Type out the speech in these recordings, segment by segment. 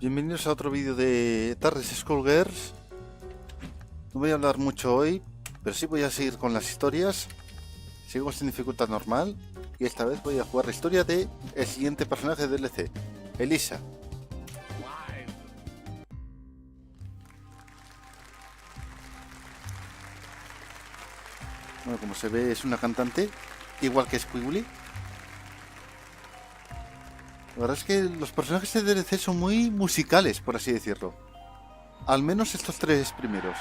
Bienvenidos a otro vídeo de Tardes, Skullgirls. No voy a hablar mucho hoy, pero sí voy a seguir con las historias. Seguimos en dificultad normal y esta vez voy a jugar la historia de el siguiente personaje de DLC, Eliza. Bueno, como se ve es una cantante, igual que Squiggly. La verdad es que los personajes de DLC son muy musicales, por así decirlo. Al menos estos tres primeros.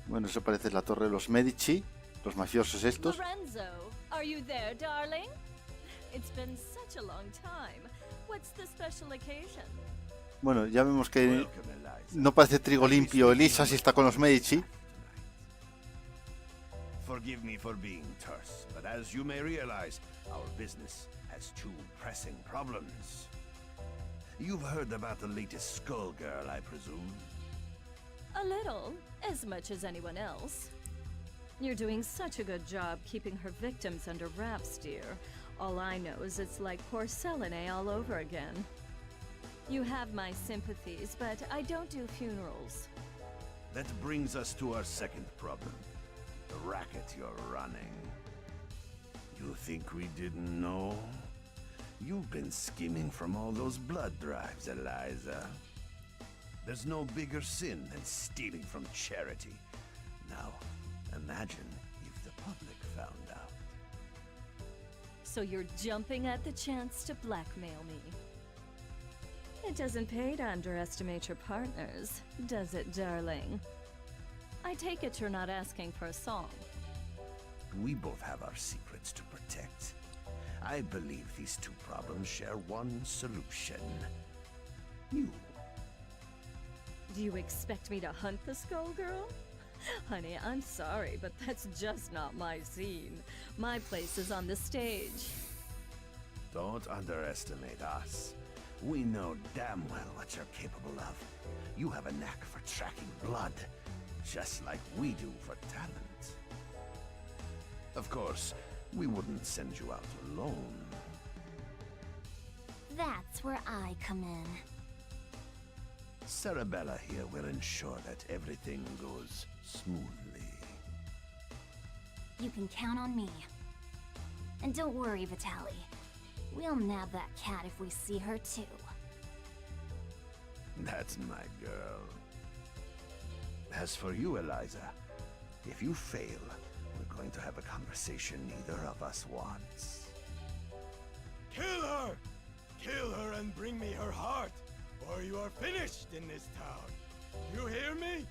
Bueno, eso parece la torre de los Medici, los mafiosos estos. Lorenzo, are you there, darling? It's been such a long time. What's the special occasion? Bueno, ya vemos que no parece trigo limpio Eliza si está con los Medici. Forgive me for being terse, but as you may realize, our business has two pressing problems. You've heard about the latest Skullgirl, I presume? A little, as much as anyone else. You're doing such a good job keeping her victims under wraps, dear. All I know is it's like porcelain all over again. You have my sympathies, but I don't do funerals. That brings us to our second problem. The racket you're running. You think we didn't know? You've been skimming from all those blood drives, Eliza. There's no bigger sin than stealing from charity. Now, imagine if the public found out. So you're jumping at the chance to blackmail me. It doesn't pay to underestimate your partners, does it, darling? I take it you're not asking for a song. We both have our secrets to protect. I believe these two problems share one solution. You. Do you expect me to hunt the Skullgirl? Honey, I'm sorry, but that's just not my scene. My place is on the stage. Don't underestimate us. We know damn well what you're capable of. You have a knack for tracking blood, just like we do for talent. Of course, we wouldn't send you out alone. That's where I come in. Sarabella here will ensure that everything goes smoothly. You can count on me. And don't worry, Vitaly. We'll nab that cat if we see her too. That's my girl. As for you, Eliza, if you fail, we're going to have a conversation neither of us wants. Kill her! Kill her and bring me her heart, or you are finished in this town. You hear me?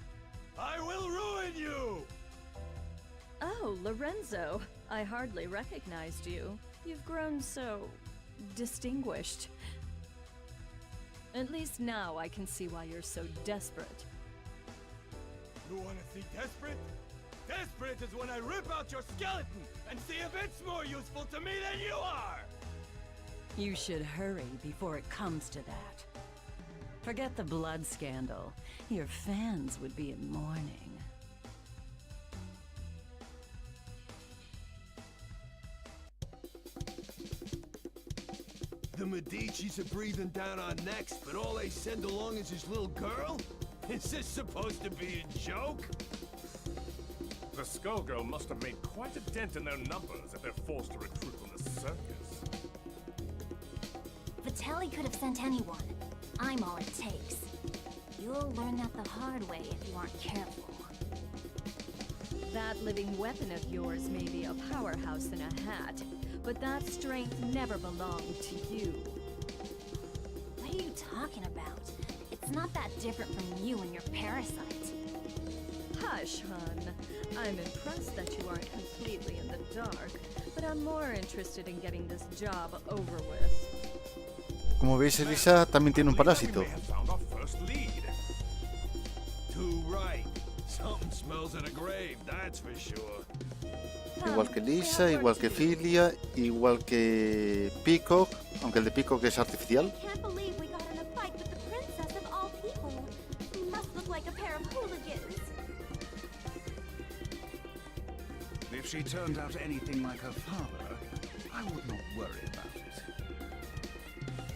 I will ruin you! Oh, Lorenzo, I hardly recognized you. You've grown so distinguished. At least now I can see why you're so desperate. You wanna see desperate? Desperate is when I rip out your skeleton and see if it's more useful to me than you are! You should hurry before it comes to that. Forget the blood scandal. Your fans would be in mourning. The Medicis are breathing down our necks, but all they send along is his little girl? Is this supposed to be a joke? The Skullgirl must have made quite a dent in their numbers if they're forced to recruit from the circus. Vitaly could have sent anyone. I'm all it takes. You'll learn that the hard way if you aren't careful. That living weapon of yours may be a powerhouse in a hat, but that strength never belonged to you. What are you talking about? It's not that different from you and your parasite. Hush, hun. I'm impressed that you aren't completely in the dark, but I'm more interested in getting this job over with. Como veis, Eliza también tiene un parásito. Too right. Something smells of a grave, that's for sure. Igual que Lisa, igual que Filia, igual que Peacock, aunque el de Peacock es artificial. Can't believe we got in a fight with the princess of all people. We must look like a pair of hooligans. If she turned out anything like her father, I would not worry about it.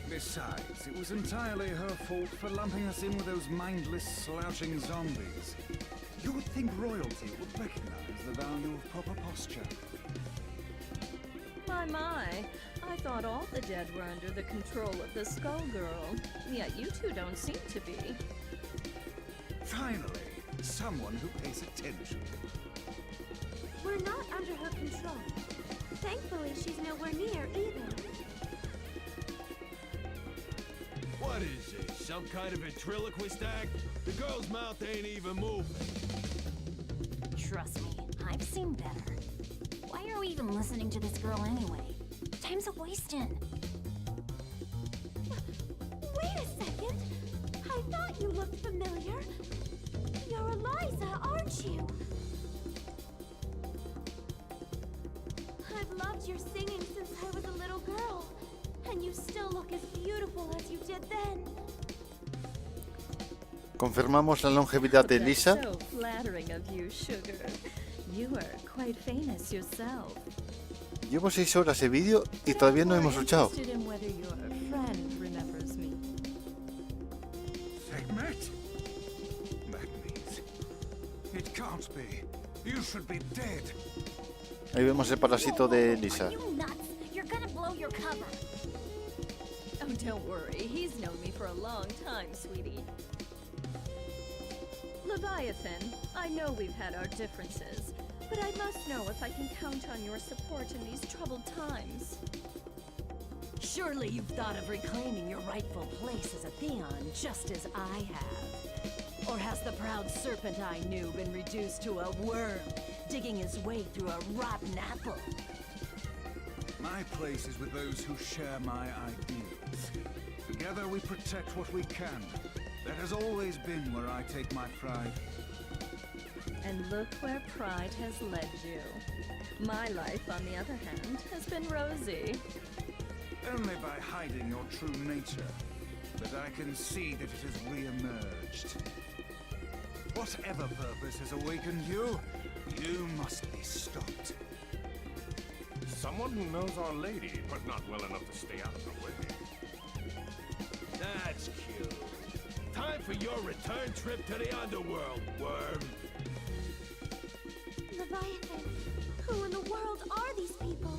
Besides, it was entirely her fault for lumping us in with those mindless, slouching zombies. You would think royalty would recognize the value of proper posture. My. I thought all the dead were under the control of the Skullgirl. Yet you two don't seem to be. Finally, someone who pays attention. We're not under her control. Thankfully, she's nowhere near either. What is this, some kind of ventriloquist act? The girl's mouth ain't even moving. Trust me, I've seen better. Why are we even listening to this girl anyway? Time's a wasting. Wait a second! I thought you looked familiar. You're Eliza, aren't you? I've loved your singing since I was a little girl. And you still look as beautiful as you did then. Confirmamos la longevidad de Elisa. That's so flattering of you, Sugar. You are quite famous yourself. Llevo 6 horas de vídeo y todavía no hemos luchado. Interested in whether your friend remembers me. Segmet? That means... It can't be. You should be dead. Ahí vemos el parásito de Elisa. Are you nuts? You're gonna blow your cover. Oh, don't worry. He's known me for a long time, sweetie. Leviathan, I know we've had our differences, but I must know if I can count on your support in these troubled times. Surely you've thought of reclaiming your rightful place as a Theon, just as I have. Or has the proud serpent I knew been reduced to a worm, digging his way through a rotten apple? My place is with those who share my ideals. Together we protect what we can. That has always been where I take my pride. And look where pride has led you. My life, on the other hand, has been rosy. Only by hiding your true nature, that I can see that it has re-emerged. Whatever purpose has awakened you, you must be stopped. Someone who knows Our Lady, but not well enough to stay out of the way. That's cute. Time for your return trip to the underworld, worm. Leviathan, who in the world are these people?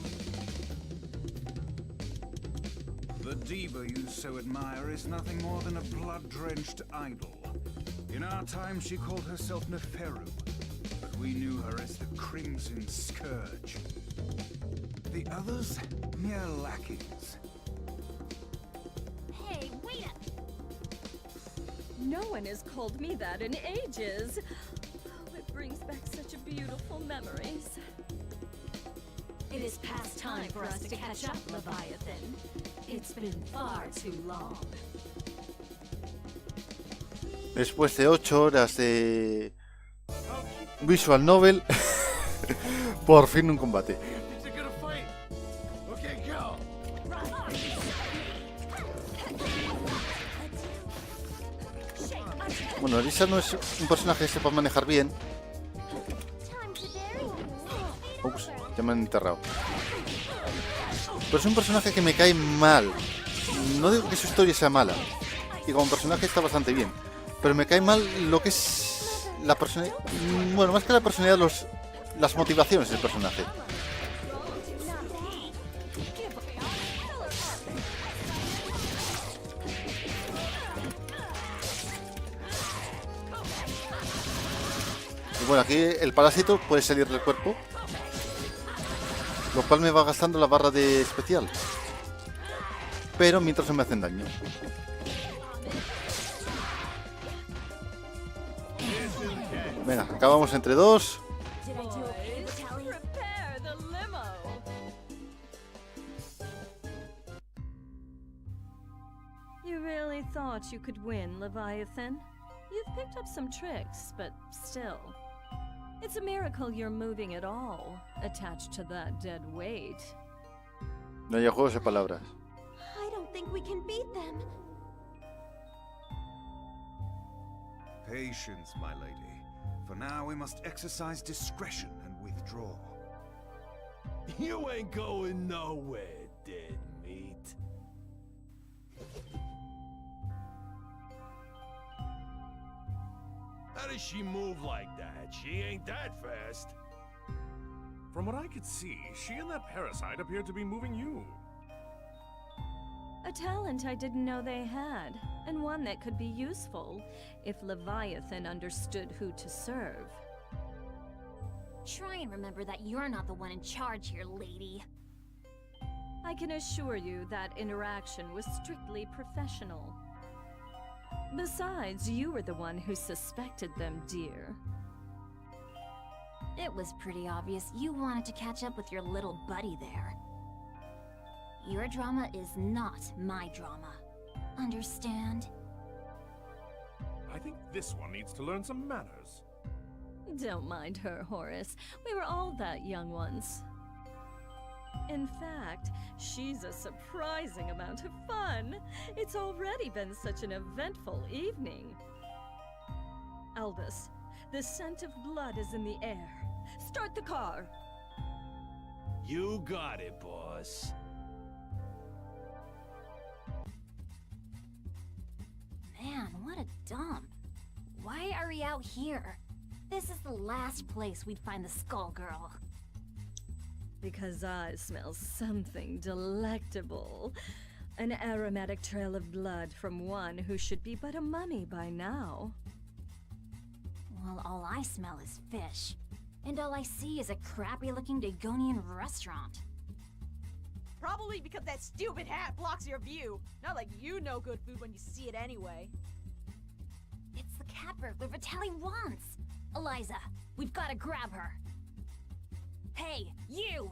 The diva you so admire is nothing more than a blood-drenched idol. In our time, she called herself Neferu, but we knew her as the Crimson Scourge. The others, mere lackeys. Hey, wait up! No one has called me that in ages. Oh, it brings back such beautiful memories. It is past time for us to catch up, Leviathan. It's been far too long. Después de 8 horas de visual novel, por fin un combate. Is it gonna fight? Okay, go. Bueno, Elisa no es un personaje que sepa manejar bien. Ups, ya me han enterrado. Pero es un personaje que me cae mal. No digo que su historia sea mala, y como personaje está bastante bien, pero me cae mal lo que es la personalidad. Bueno, más que la personalidad, las motivaciones del personaje. Y bueno, aquí el parásito puede salir del cuerpo, lo cual me va gastando la barra de especial, pero mientras no me hacen daño. Venga, acabamos entre 2. Did I do okay, Vitaly? Prepare the limo. You really thought you could win, Leviathan? You've picked up some tricks, but still. It's a miracle you're moving at all, attached to that dead weight. No hay juegos de palabras. I don't think we can beat them. Patience, my lady. For now, we must exercise discretion and withdraw. You ain't going nowhere, dead meat. How does she move like that? She ain't that fast. From what I could see, she and that parasite appeared to be moving you. A talent I didn't know they had, and one that could be useful if Leviathan understood who to serve. Try and remember that you're not the one in charge here, lady. I can assure you that interaction was strictly professional. Besides, you were the one who suspected them, dear. It was pretty obvious you wanted to catch up with your little buddy there. Your drama is not my drama. Understand? I think this one needs to learn some manners. Don't mind her, Horace. We were all that young once. In fact, she's a surprising amount of fun. It's already been such an eventful evening. Albus, the scent of blood is in the air. Start the car. You got it, boss. Man, what a dump. Why are we out here? This is the last place we'd find the Skullgirl. Because I smell something delectable. An aromatic trail of blood from one who should be but a mummy by now. Well, all I smell is fish. And all I see is a crappy-looking Dagonian restaurant. Probably because that stupid hat blocks your view. Not like you know good food when you see it anyway. It's the cat burglar Vitaly wants! Eliza, we've got to grab her. Hey, you!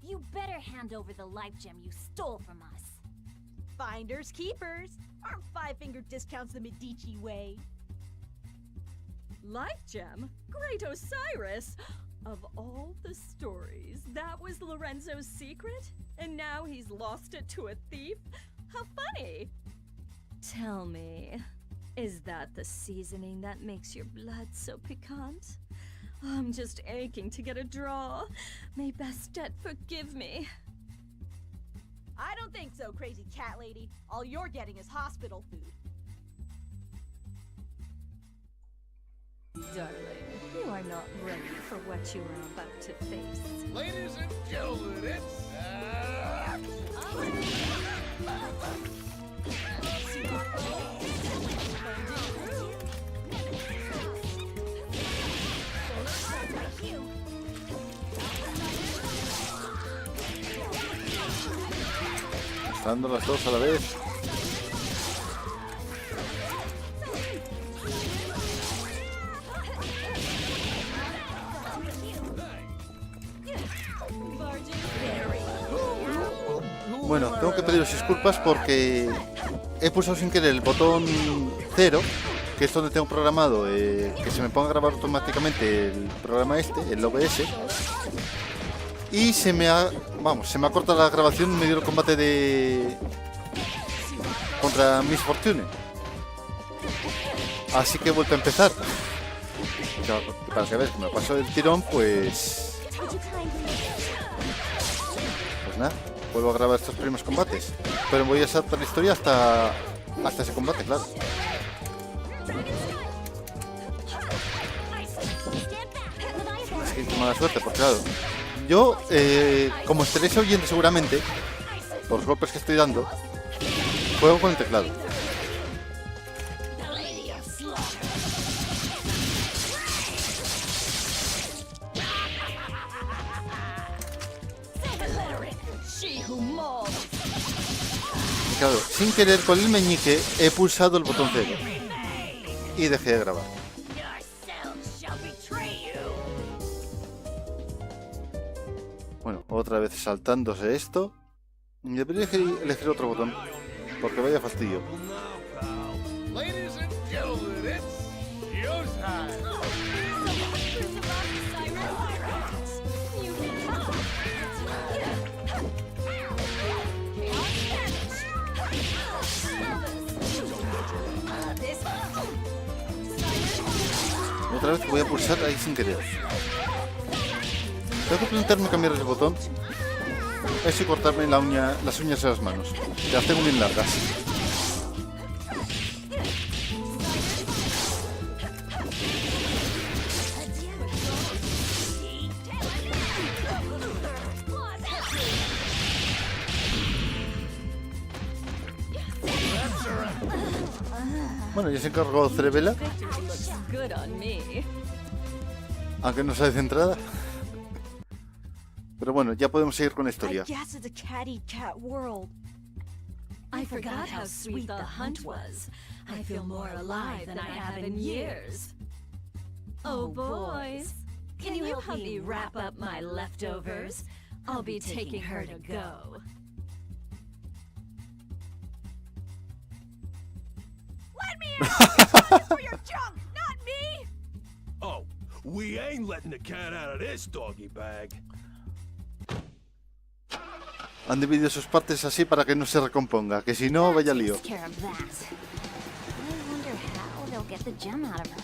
You better hand over the life gem you stole from us. Finders keepers. Aren't five-finger discounts the Medici way? Life gem? Great Osiris! Of all the stories, that was Lorenzo's secret? And now he's lost it to a thief? How funny! Tell me, is that the seasoning that makes your blood so piquant? I'm just aching to get a draw. May Bastet forgive me. I don't think so, crazy cat lady. All you're getting is hospital food. Darling, you are not ready for what you are about to face. Ladies and gentlemen, it's... Dando las dos a la vez. Bueno, tengo que pediros disculpas porque he pulsado sin querer el botón 0, que es donde tengo programado que se me ponga a grabar automáticamente el programa este, el OBS, y se me ha cortado la grabación en medio del combate contra Miss Fortune. Así que he vuelto a empezar. Para que veáis que me pasó el tirón, pues nada. Vuelvo a grabar estos primeros combates, pero voy a saltar la historia hasta ese combate, claro. Es que tengo mala suerte, porque claro, yo, como estaréis oyendo seguramente, por los golpes que estoy dando, juego con el teclado. Claro, sin querer con el meñique he pulsado el botón 0 y dejé de grabar. Bueno, otra vez saltándose esto. Debería elegir otro botón, porque vaya fastidio. Ladies and gentlemen, it's... Use that. Otra vez voy a pulsar ahí sin querer. Tengo que plantearme cambiar el botón. Eso y cortarme las uñas de las manos. Que las tengo bien largas. Bueno, ya se encargó Cerebela. Good on me. Aunque no sale centrada. Pero bueno, ya podemos seguir con la I historia. guess it's a catty cat world. I forgot how sweet the hunt was. I feel more alive than I have in years. Oh, boys. Can you help me wrap up my leftovers? I'll be taking her to go. Let me out! For your junk, not me! Oh, we ain't letting the cat out of this doggy bag. Han dividido sus partes así para que no se recomponga, que si no, vaya lío. Takes care of that. I wonder how they'll get the gem out of her.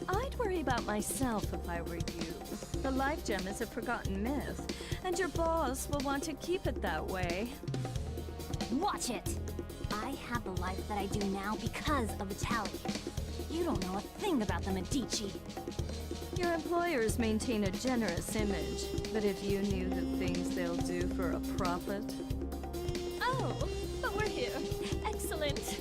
I'd worry about myself if I were you. The life gem is a forgotten myth, and your boss will want to keep it that way. Watch it! I have the life that I do now because of Vitaly. You don't know a thing about the Medici. Your employers maintain a generous image, but if you knew the things they'll do for a profit... Oh, but we're here. Excellent.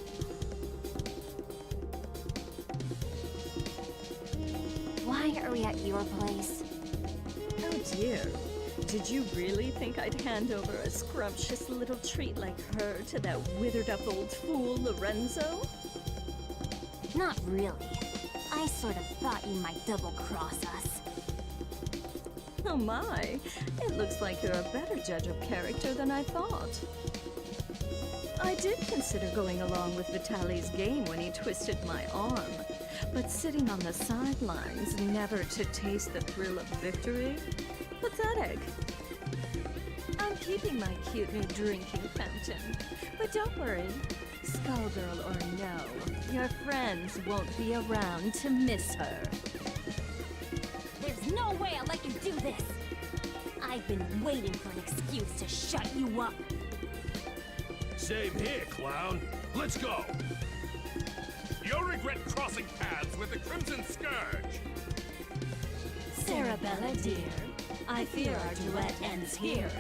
Why are we at your place? Oh dear. Did you really think I'd hand over a scrumptious little treat like her to that withered-up old fool, Lorenzo? Not really. I sort of thought you might double-cross us. Oh my, it looks like you're a better judge of character than I thought. I did consider going along with Vitaly's game when he twisted my arm, but sitting on the sidelines, never to taste the thrill of victory? Pathetic. I'm keeping my cute new drinking fountain, but don't worry. Skullgirl or no, your friends won't be around to miss her. There's no way I'll let you do this! I've been waiting for an excuse to shut you up. Same here, clown. Let's go. You'll regret crossing paths with the Crimson Scourge. Sarabella, dear, I fear our duet ends here.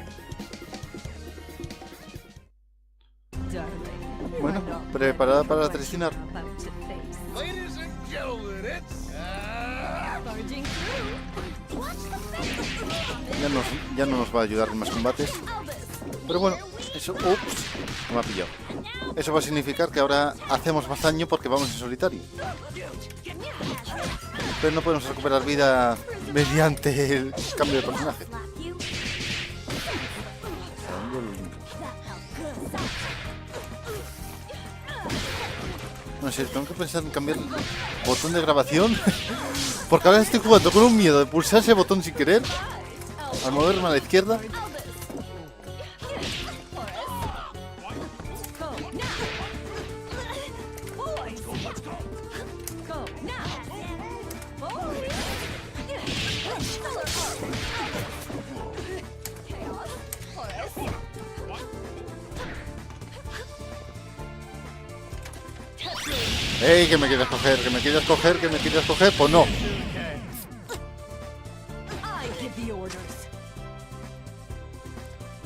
Darling, you Bueno, are not preparada ready para for what traicionar. you're about to face. Ladies and gentlemen, it's... Barging through. Watch the face! Ya no nos va a ayudar en más combates. Pero bueno, eso... Ups, me ha pillado. Eso va a significar que ahora hacemos más daño porque vamos en solitario. Pero no podemos recuperar vida mediante el cambio de personaje. No sé, tengo que pensar en cambiar el botón de grabación. Porque ahora estoy jugando con un miedo de pulsar ese botón sin querer. Al moverme a la izquierda. ¡Ey! Que me quieres coger, que me quieres coger, que me quieres coger. Pues no.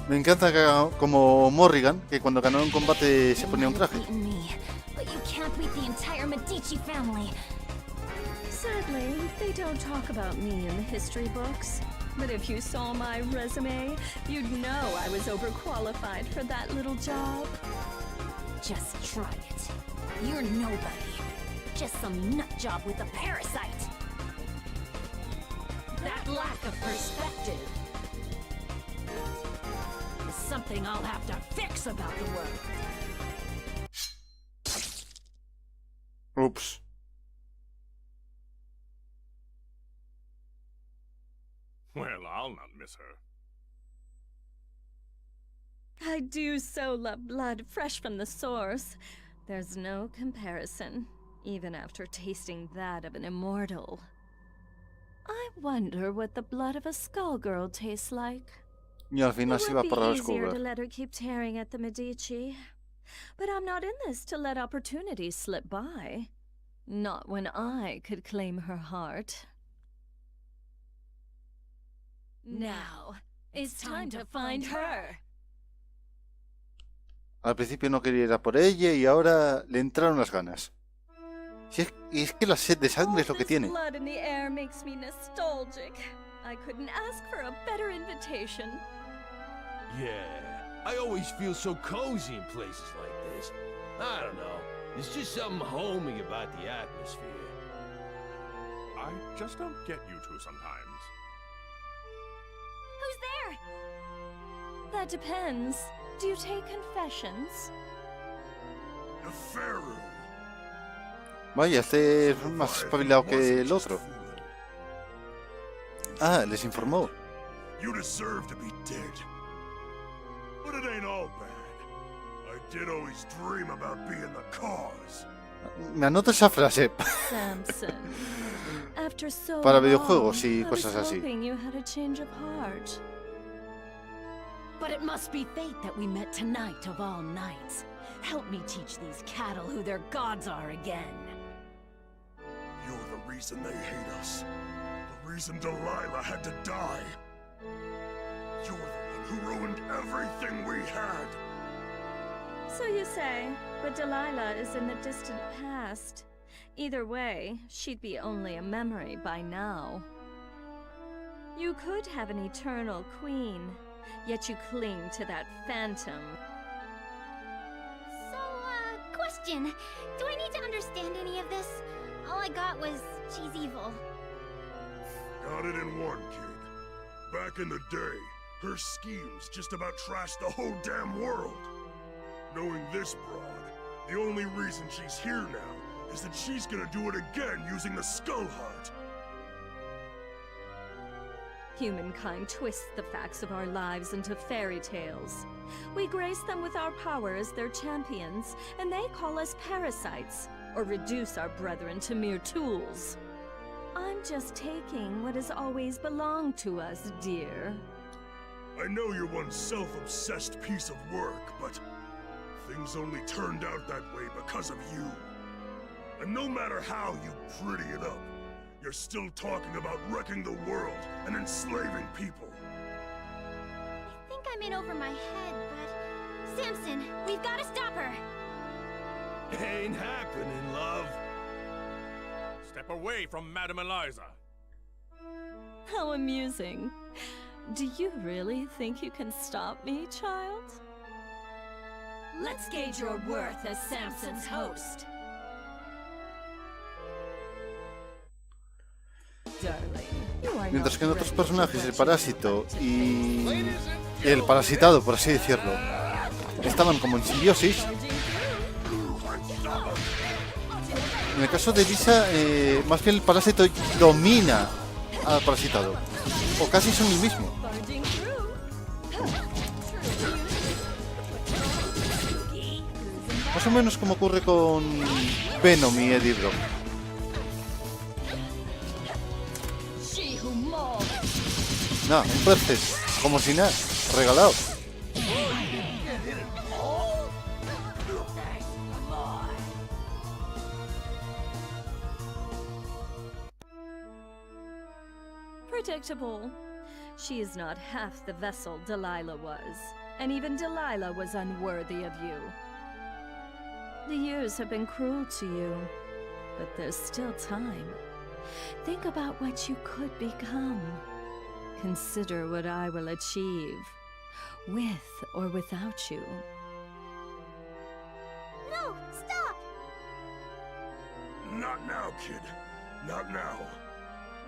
Me encanta que haga como Morrigan, que cuando ganó un combate se ponía un traje. Sadly, they don't talk about me in the history books. But if you saw my resume, you'd know I was overqualified for that little job. Just try it. You're nobody. Just some nut job with a parasite. That lack of perspective is something I'll have to fix about the world. Ups. Well, I'll not miss her. I do so love blood fresh from the source. There's no comparison, even after tasting that of an immortal. I wonder what the blood of a Skullgirl tastes like. Y al final It se iba would por be la easier to Skullgirl. let her keep tearing at the Medici. But I'm not in this to let opportunities slip by. Not when I could claim her heart. Now, it's time to find her. Al principio no quería ir a por ella y ahora le entraron las ganas. Y es que la sed de sangre es lo que tiene. Blood in the air makes me nostalgic. I couldn't ask for a better invitation. Yeah, I always feel so cozy in places like this. I don't know. There's just something homey about the atmosphere. I just don't get you two sometimes. Who's there? That depends. Do you take confessions? Neferu. Vaya, este es más espabilado que el otro. Ah, les informó. You deserve to be dead. But it ain't all bad. I did always dream about being the cause. Me anoto esa frase. Samson. After so Para long, videojuegos y I cosas was así. hoping you had a change of heart. But it must be fate that we met tonight of all nights. Help me teach these cattle who their gods are again. You're the reason they hate us. The reason Delilah had to die. You're the one who ruined everything we had. So you say, but Delilah is in the distant past. Either way, she'd be only a memory by now. You could have an eternal queen, yet you cling to that phantom. So, question. Do I need to understand any of this? All I got was she's evil. Got it in one, kid. Back in the day, her schemes just about trashed the whole damn world. Knowing this broad, the only reason she's here now is that she's gonna do it again using the Skull Heart. Humankind twists the facts of our lives into fairy tales. We grace them with our power as their champions, and they call us parasites, or reduce our brethren to mere tools. I'm just taking what has always belonged to us, dear. I know you're one self-obsessed piece of work, but things only turned out that way because of you. And no matter how you pretty it up, you're still talking about wrecking the world and enslaving people. I think I'm in over my head, but... Samson, we've got to stop her! Ain't happening, love. Step away from Madame Eliza. How amusing. Do you really think you can stop me, child? Let's gauge your worth as Samson's host. Darling, you are Mientras not que en otros ready personajes, to el watch parásito y el parasitado, por así decirlo, estaban como en simbiosis. En el caso de Elisa, más bien el parásito domina al parasitado, o casi son el mismo. Más o menos como ocurre con Venom y Eddie Brock. No, un perfect, como si nada, regalado. Predictable. She is not half the vessel Delilah was, and even Delilah was unworthy of you. The years have been cruel to you, but there's still time. Think about what you could become. Consider what I will achieve, with or without you. No, stop! Not now, kid. Not now.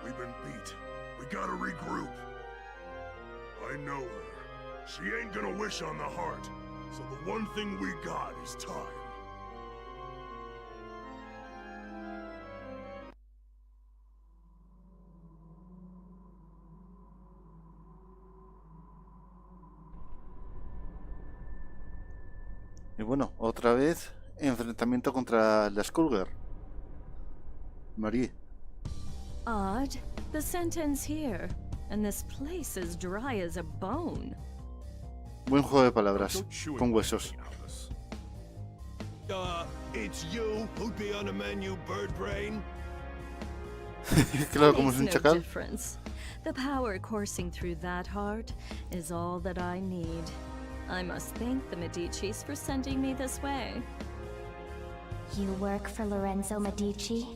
We've been beat. We gotta regroup. I know her. She ain't gonna wish on the heart. So the one thing we got is time. Y bueno, otra vez enfrentamiento contra la Skullgirl. Marie. Odd. The scent ends here, and this place is dry as a bone. Buen juego de palabras, Don't chew con it, huesos. Alice. It's you who'd be on the menu, bird brain? Claro, como es un Makes no chacal. difference. The power coursing through that heart is all that I need. I must thank the Medicis for sending me this way. You work for Lorenzo Medici?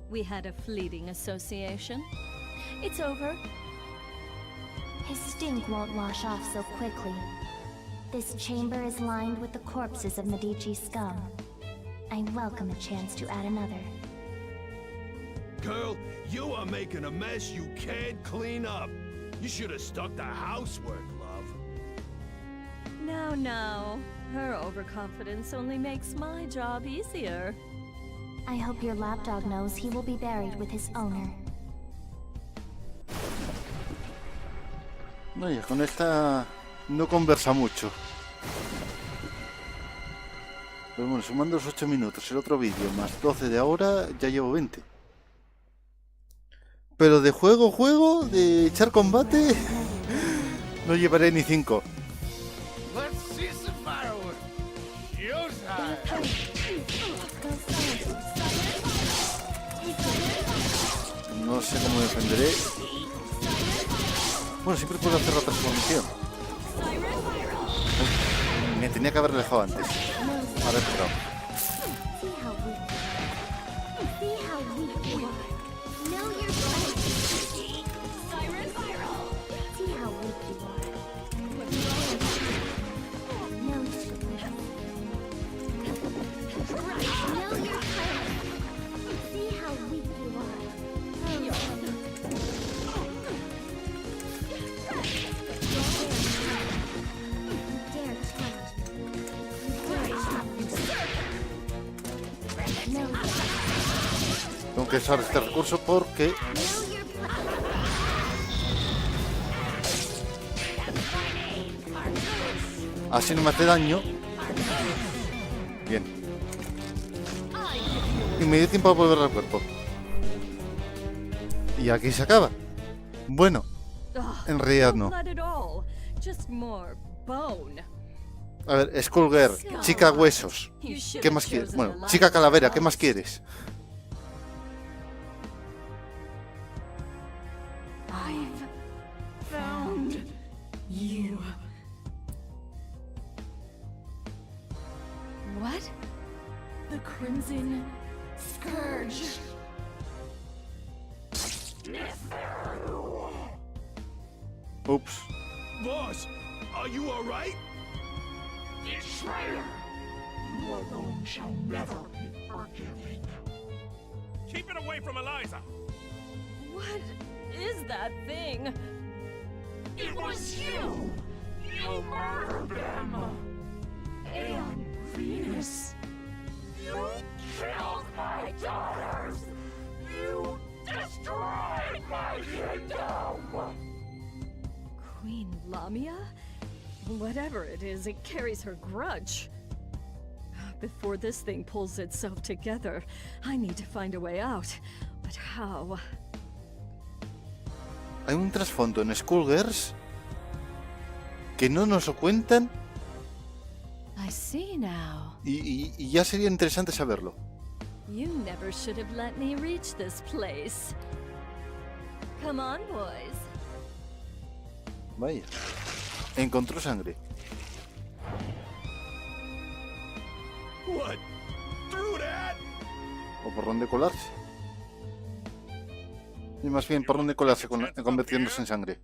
We had a fleeting association. It's over. His stink won't wash off so quickly. This chamber is lined with the corpses of Medici scum. I welcome a chance to add another. Girl, you are making a mess you can't clean up. You should have stuck to housework, love. No. Her overconfidence only makes my job easier. I hope your lapdog knows he will be buried with his owner. Oye, con esta no conversa mucho. Pero bueno, sumando los 8 minutos el otro vídeo más 12 de ahora, ya llevo 20. Pero de juego, de echar combate, no llevaré ni 5. Let's see some fireworks. No sé cómo defenderé. Bueno, siempre puedo hacer la transformación. Me tenía que haber dejado antes. A ver, pero... See how weak you are. Know your place. Siren viral. See how weak you are. Know your place. Know your place. See how weak you are. Dare challenge me. Know your Tengo que usar este recurso porque... así no me hace daño. Bien. Y me dio tiempo a volver al cuerpo. Y aquí se acaba. Bueno, en realidad no. Not at all. Just more bone. A ver, Skullgirl, chica huesos. You should ¿Qué have más quieres? chosen Bueno, Eliza chica calavera, ¿qué first. más quieres? I've found you. What? The Crimson Scourge. Ups. Boss, are you alright? Keep it away from Eliza. What is that thing? It was you! You murdered them! And Venus. You killed my daughters! You destroyed my kingdom! Queen Lamia? Whatever it is, it carries her grudge. Before this thing pulls itself together, I need to find a way out. But how? Hay un trasfondo en Skullgirls que no nos lo cuentan I see now. y ya sería interesante saberlo. You never should have let me reach this place. Come on, boys. Vaya. Encontró sangre. What? Through that? O por dónde colarse. Y más bien por dónde colarse convirtiéndose en sangre.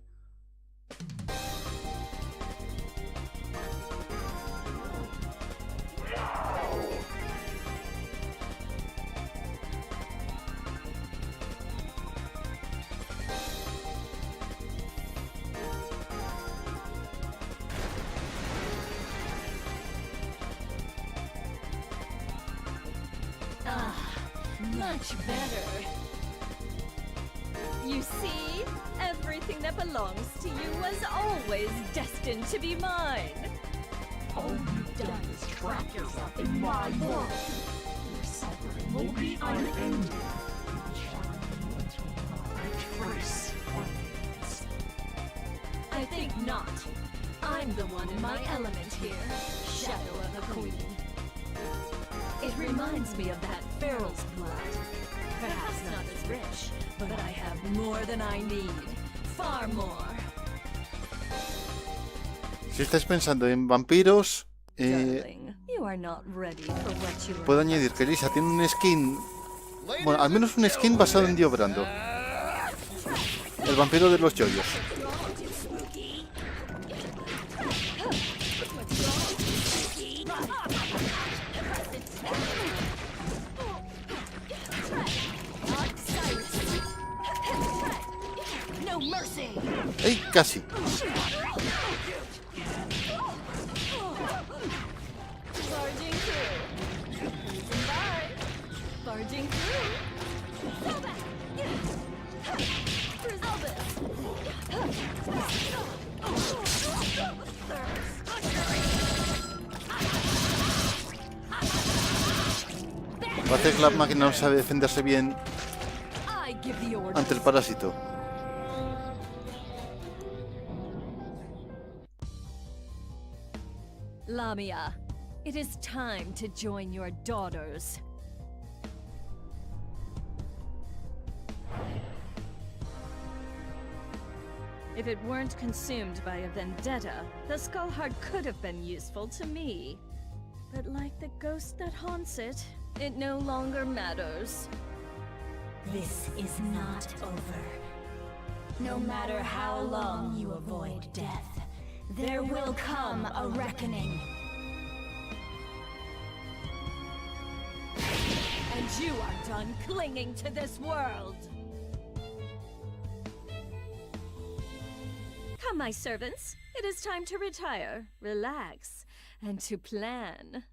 Much better. You see? Everything that belongs to you was always destined to be mine. Oh, you darkest trap yourself in my world. Your suffering will be unending. Trace remains. I think not. I'm the one in my element here, Shadow of the Queen. It reminds me of that Pharaoh's blood. Perhaps not as rich, but I have more than I need. Far more. Si estáis pensando en vampiros, Darling, you are not ready for what you are. puedo añadir que Elisa tiene un skin, bueno, al menos un skin basado en Dio Brando, el vampiro de los yoyos. ¡Ey! Casi. Parece que la máquina no sabe defenderse bien ante el parásito. Lamia, it is time to join your daughters. If it weren't consumed by a vendetta, the skull heart could have been useful to me. But like the ghost that haunts it, it no longer matters. This is not over. No matter how long you avoid death, there will come a reckoning. And you are done clinging to this world. Come, my servants. It is time to retire, relax, and to plan.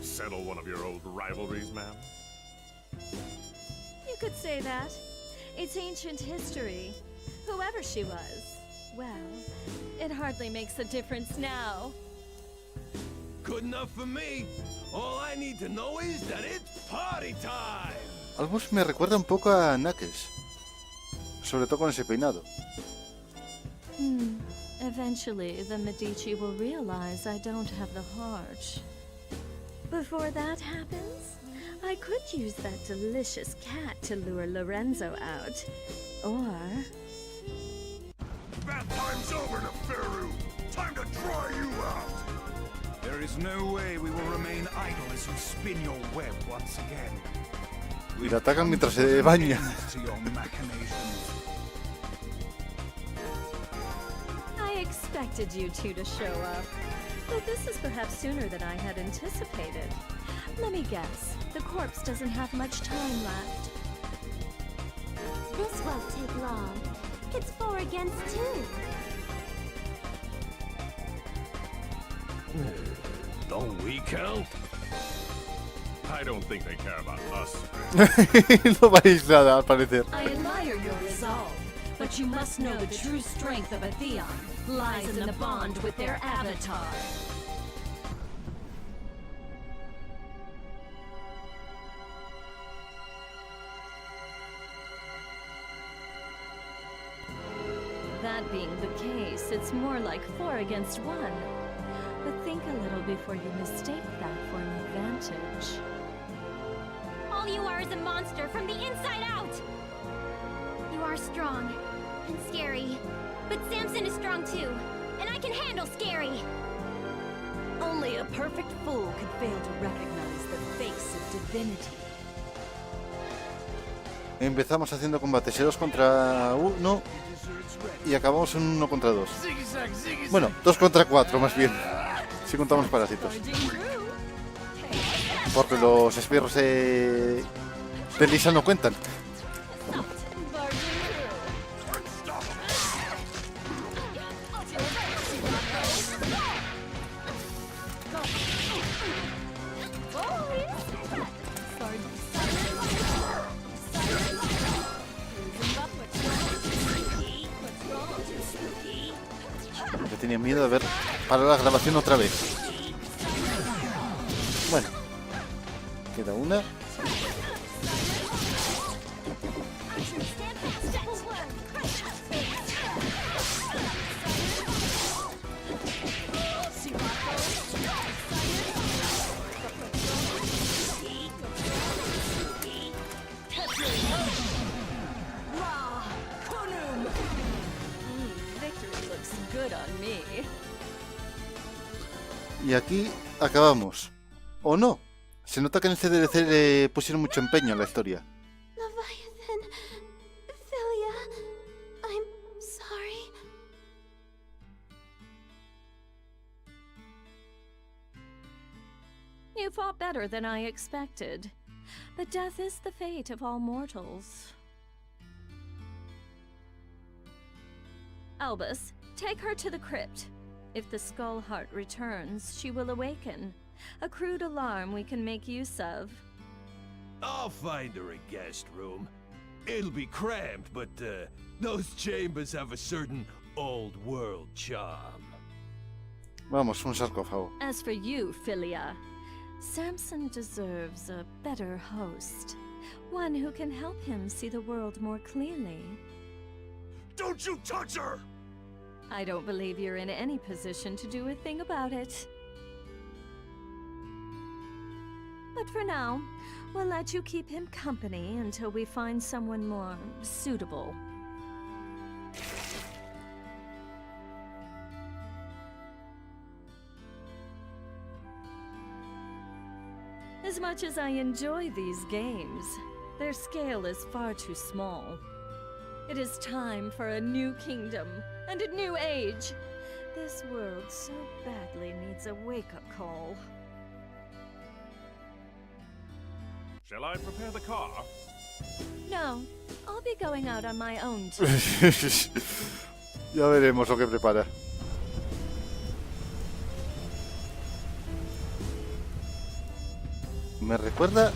Settle one of your old rivalries, ma'am? You could say that. It's ancient history. Whoever she was, well, it hardly makes a difference now. Good enough for me. All I need to know is that it's party time. Almost me recuerda un poco a Knuckles, sobre todo con ese peinado. Eventually, the Medici will realize I don't have the heart. Before that happens, I could use that delicious cat to lure Lorenzo out. Or... That time's over, Neferu! Time to try you out! There is no way we will remain idle as you spin your web once again. Y la atacan mientras se baña. To your machinations. I expected you two to show up, but this is perhaps sooner than I had anticipated. Let me guess, the corpse doesn't have much time left. This won't take long. It's 4 against 2. Don't we count? I don't think they care about us. No vais nada, al parecer. I admire your resolve, but you must know the true strength of a Theon lies in the bond with their avatar. That being the case, it's more like 4 against 1. But think a little before you mistake that for an advantage. All you are is a monster from the inside out! You are strong and scary, but Samson is strong too, and I can handle scary! Only a perfect fool could fail to recognize the face of divinity. Empezamos haciendo combates 2 contra 1 y acabamos en 1 contra 2. Bueno, 2 contra 4 más bien, si contamos parásitos. Porque los espirros de Elisa no cuentan. tenía miedo de haber parado la grabación otra vez. Bueno, queda una. Y aquí acabamos. ¿O no? Se nota que en este DLC le pusieron mucho empeño a la historia. Leviathan, Philia, I'm sorry. You fought better than I expected. But death is the fate of all mortals. Albus, take her to the crypt. If the skull heart returns, she will awaken. A crude alarm we can make use of. I'll find her a guest room. It'll be cramped, but those chambers have a certain old world charm. Vamos, un sarcófago. As for you, Philia, Samson deserves a better host. One who can help him see the world more clearly. Don't you touch her! I don't believe you're in any position to do a thing about it. But for now, we'll let you keep him company until we find someone more suitable. As much as I enjoy these games, their scale is far too small. It is time for a new kingdom and a new age. This world so badly needs a wake-up call. Shall I prepare the car? No, I'll be going out on my own too. Ya veremos lo que prepara. Me recuerda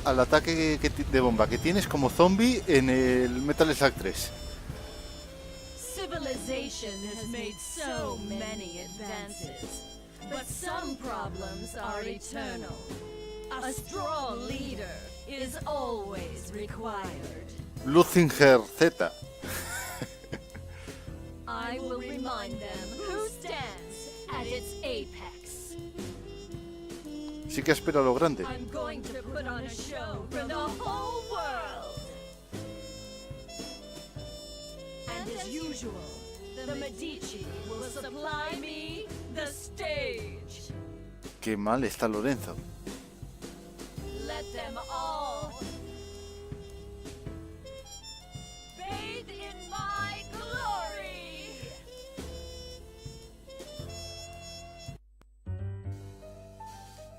al ataque de bomba que tienes como zombie en el Metal Slug 3. Civilization has made so many advances, but some problems are eternal. A strong leader is always required. Lucinger Z. I will remind them who stands at its apex. Sí que espero lo grande. I'm going to put on a show for the whole world. And as usual, the Medici will supply me the stage. Qué mal está Lorenzo. Let them all bathe in my glory.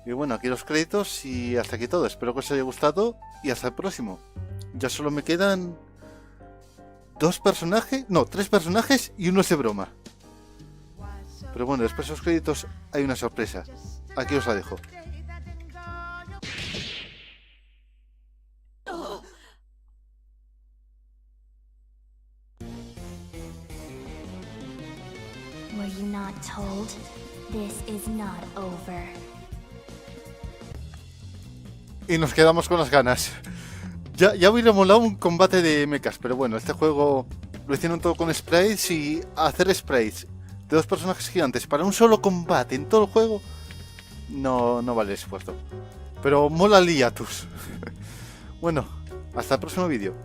Y bueno, aquí los créditos y hasta aquí todo. Espero que os haya gustado y hasta el próximo. Ya solo me quedan tres personajes y uno es de broma. Pero bueno, después de los créditos hay una sorpresa. Aquí os la dejo. Were you not told? This is not over. Y nos quedamos con las ganas. Ya hubiera molado un combate de mechas, pero bueno, este juego lo hicieron todo con sprites y hacer sprites de dos personajes gigantes para un solo combate en todo el juego no vale el esfuerzo. Pero mola el hiatus. Bueno, hasta el próximo vídeo.